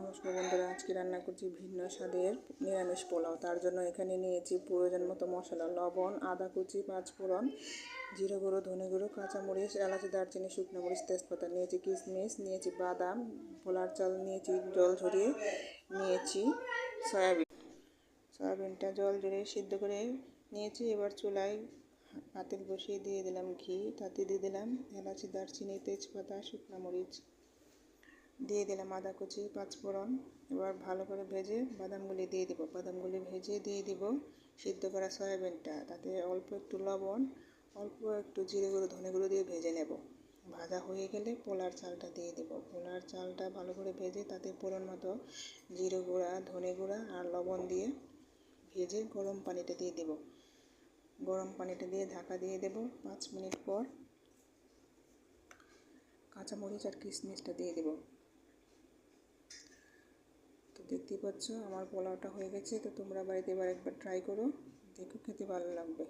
নমস্কার বন্ধুরা, আজকে রান্না করছি ভিন্ন স্বাদের নিরামিষ পোলাও। তার জন্য এখানে নিয়েছি প্রয়োজন মতো মশলা, লবণ, আদা কুচি, 5 ফোড়ন, জিরে গুঁড়ো, ধনে গুঁড়ো, কাঁচামরিচ, এলাচি, দারচিনি, শুকনো মরিচ, তেজপাতা, নিয়েছি কিশমিশ, নিয়েছি বাদাম, ভোলার চাল নিয়েছি, জল ঝরিয়ে নিয়েছি, সয়াবিনটা জল ঝরিয়ে সিদ্ধ করে নিয়েছি। এবার চুলায় পাতিল বসিয়ে দিয়ে দিলাম ঘি, তাতে দিয়ে দিলাম এলাচি, দারচিনি, তেজপাতা, শুকনো মরিচ, দিয়ে দিলাম আদা কুচি, 5 ফোড়ন। এবার ভালো করে ভেজে বাদামগুলি দিয়ে দেবো। বাদামগুলি ভেজে দিয়ে দিব সিদ্ধ করা সয়াবিনটা, তাতে অল্প একটু লবণ, অল্প একটু জিরে গুঁড়ো, ধনে গুঁড়ো দিয়ে ভেজে নেব। ভাজা হয়ে গেলে পোলার চালটা দিয়ে দেবো। পোলার চালটা ভালো করে ভেজে তাতে পরিমাণ মতো জিরে গুঁড়া, ধনে গুঁড়া আর লবণ দিয়ে ভেজে গরম পানিটা দিয়ে দেবো। গরম পানিটা দিয়ে ঢাকা দিয়ে দেবো। 5 মিনিট পর কাঁচামরিচ আর কিশমিশটা দিয়ে দেবো। তো দেখতেই পাচ্ছ আমার পোলাওটা হয়ে গেছে। তো তোমরা বাড়িতে এবার একবার ট্রাই করো, দেখো খেতে ভালো লাগবে।